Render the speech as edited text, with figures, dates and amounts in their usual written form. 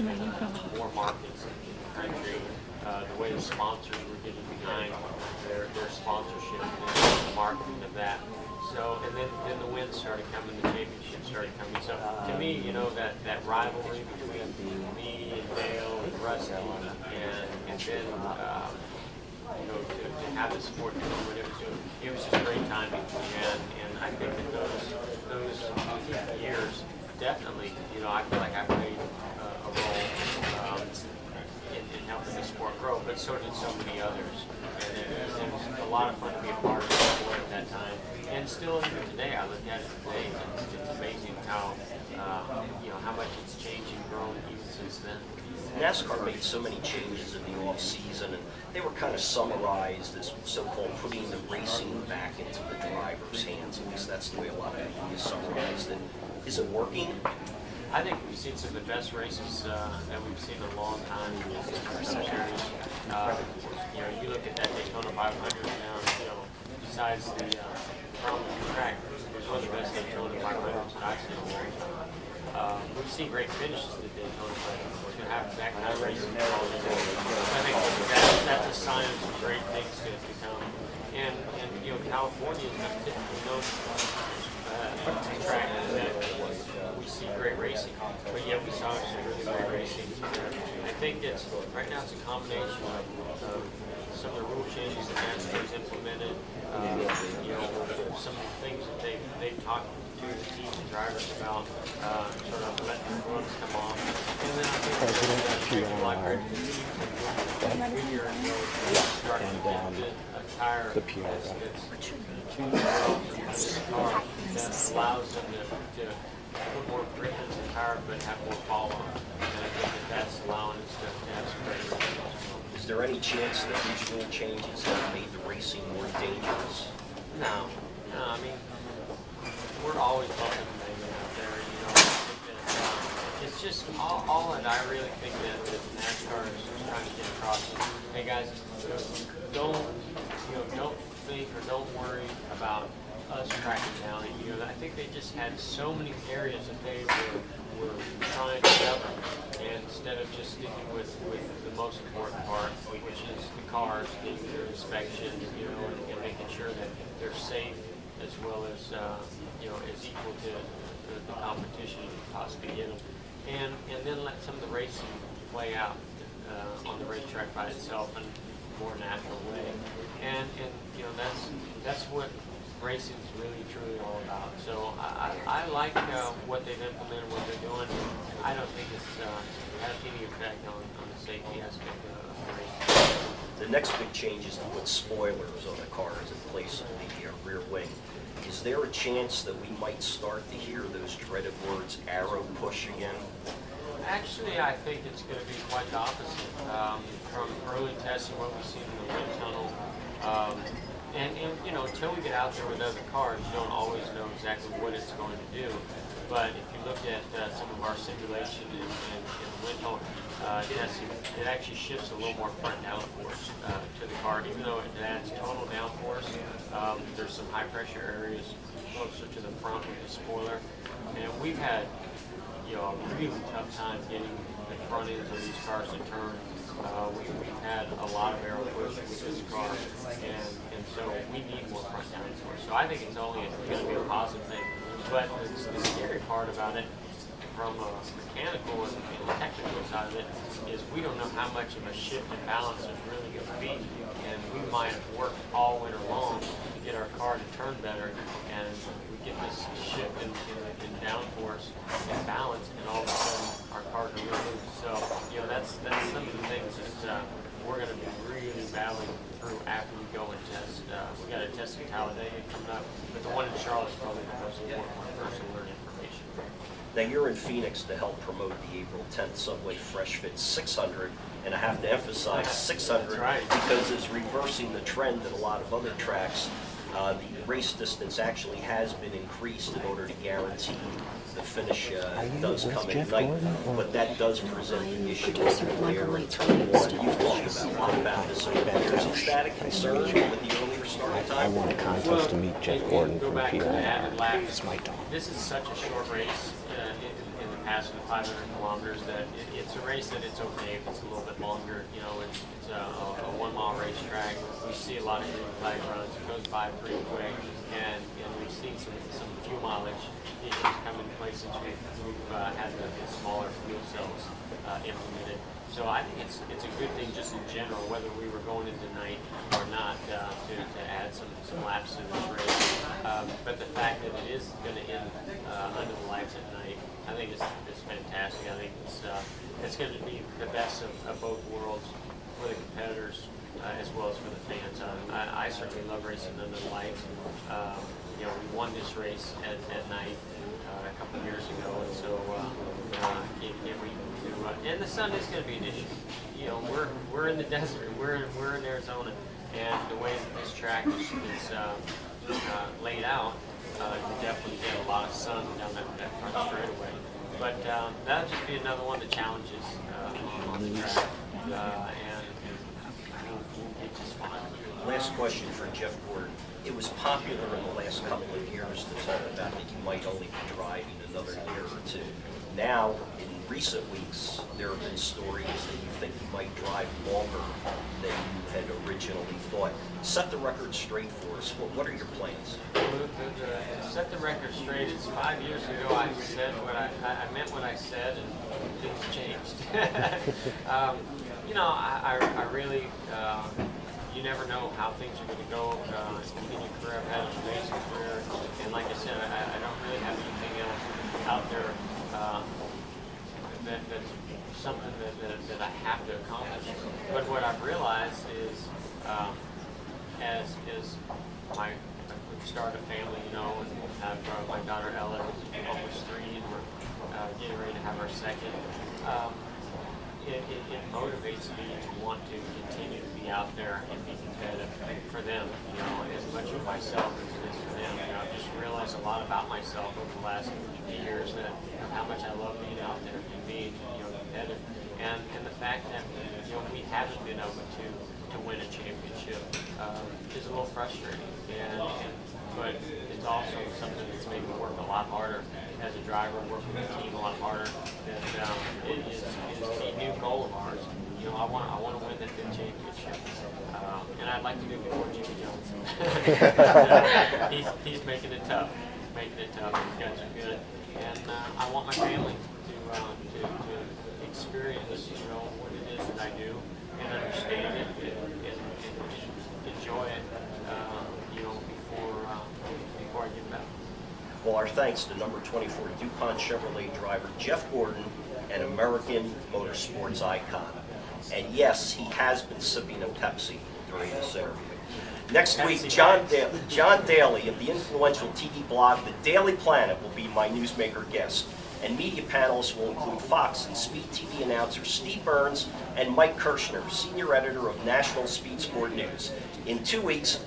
more markets in the country. The way the sponsors were getting behind their sponsorship and the marketing of that. So, and then the wins started coming, the championships started coming. So, to me, you know, that rivalry between me and Dale and Rusty, and then, you know, to have the sport going when it was just great timing. And I think that those years definitely, you know, I feel like I played a role in helping the sport grow, but so did so many others. And it was a lot of fun to be a part of the sport at that time. And still even today, I look at it today, and it's amazing how, you know, how much it's changed and grown even since then. NASCAR made so many changes in the off-season, and they were kind of summarized as so-called putting the racing back into the driver's hands. At least that's the way a lot of media summarized it. Is it working? I think we've seen some of the best races that we've seen in a long time in the series. You know, you look at that Daytona 500 now, you know, besides the track, it was one of the best Daytona 500s that I've seen in a long time. We've seen great finishes at Daytona 500. We're going to have that kind of racing all the way. I think that's a sign of some great things to come. And you know, California is typically known track that we see great racing, but yet we saw some really great racing. I think it's right now it's a combination of some of the rule changes that NASCAR's implemented, you know, some of the things that they've talked to the teams and drivers about, sort of letting the runs come off. And then I think people like Rick Goodyear and start to get a tire that's that allows them to put more grip in the tire but have more fall on. And I think that's allowing us to have some great results. Is there any chance that these rule changes have made the racing more dangerous? No, I mean, we're always welcome to maybe out there, you know. It's just all that I really think that NASCAR is trying to get across is, hey guys, don't think or don't worry about us tracking down. You know, I think they just had so many areas that they were trying to cover, and instead of just sticking with the most important part, which is the cars, their inspection, you know, and making sure that they're safe as well as you know, as equal to the competition you could possibly get them, and then let some of the racing play out on the racetrack by itself in a more natural way, and you know, that's what racing is really truly all about. So I like what they've implemented, what they're doing. I don't think it's has any effect on the safety aspect of racing. The next big change is to put spoilers on the cars in place of the rear wing. Is there a chance that we might start to hear those dreaded words "arrow push" again? Actually, I think it's going to be quite the opposite. From early testing, what we've seen in the wind tunnel, and you know, until we get out there with other cars, you don't always know exactly what it's going to do. But if you look at some of our simulation in the wind tunnel testing, it actually shifts a little more front downforce to the car, even though it adds total downforce. There's some high pressure areas closer to the front with the spoiler, and we've had, you know, a really tough time getting the front ends of these cars to turn. We've had a lot of arrow push with this car, and so we need more front downforce. So I think it's only going to be a positive thing. But the scary part about it, from a mechanical and technical side of it, is we don't know how much of a shift in balance there's really going to be. And we might have worked all winter long to get our car to turn better, and we get this shift in downforce and balance, and all of a sudden our cars are really loose. So, you know, that's some of the things that we're going to be really battling through after we go and test. We got a test in Talladega coming up, but the one in Charlotte is probably the most important one for us to learn information. Now you're in Phoenix to help promote the April 10th Subway Fresh Fit 600, and I have to emphasize 600 because it's reversing the trend at a lot of other tracks. The race distance actually has been increased in order to guarantee the finish does come at night, but that does present the issue where you've talked about a lot about this over the years. Is that a concern with the earlier starting time? I won a contest to meet Jeff Gordon from PR. This is such a short race in the passing 500 kilometers, that it's a race that it's okay if it's a little bit longer. You know, it's a 1 mile racetrack. We see a lot of green flag runs. It goes by pretty quick, and we've seen some fuel mileage issues come into place since we've had the smaller fuel cells implemented. So I think it's a good thing just in general, whether we were going into night or not, to add some laps in this race. But the fact that it is going to end under the lights at night, I think it's fantastic. I think it's going to be the best of both worlds for the competitors as well as for the fans. I certainly love racing under the lights. You know, we won this race at night a couple of years ago, and so can't wait to. And the sun is going to be an issue. You know, we're in the desert. We're in Arizona, and the way that this track is laid out, you definitely get a lot of sun down that front straightaway. But that'll just be another one of the challenges on the track, and we'll get just fine. Last question for Jeff Gordon. It was popular in the last couple of years to talk about that you might only be driving another year or two. Now, in recent weeks, there have been stories that you think you might drive longer than you had originally thought. Set the record straight for us. What are your plans? Set the record straight. It's 5 years ago I said what I meant what I said, and things changed. You know, I really, you never know how things are going to go in your career. I've had an amazing career, and like I said, I don't really have anything else out there that's something that I have to accomplish. But what I've realized is, as I start a family, you know, and have my daughter Ella, who's almost 3, and we're getting ready to have our second. It motivates me to want to continue to be out there and be competitive for them, you know, as much of myself as it is for them. You know, I've just realized a lot about myself over the last few years, that how much I love being out there and being, you know, competitive, and the fact that, you know, we haven't been able to win a championship is a little frustrating, but it's also something that's made me work a lot harder as a driver, work with the team a lot harder. That it is a new goal of ours. You know, I want to win the 5th championship, and I'd like to do it before Jimmy Jones. He's making it tough. These guys are good, and I want my family to experience, you know, what it is that I do, and understand it, and enjoy it, you know, before I give back. Well, our thanks to number 24 DuPont Chevrolet driver Jeff Gordon, an American motorsports icon. And yes, he has been sipping a Pepsi during this interview. Next week, John Daly of the influential TV blog The Daily Planet will be my newsmaker guest. And media panelists will include Fox and Speed TV announcer Steve Burns and Mike Kirshner, senior editor of National Speed Sport News. In 2 weeks,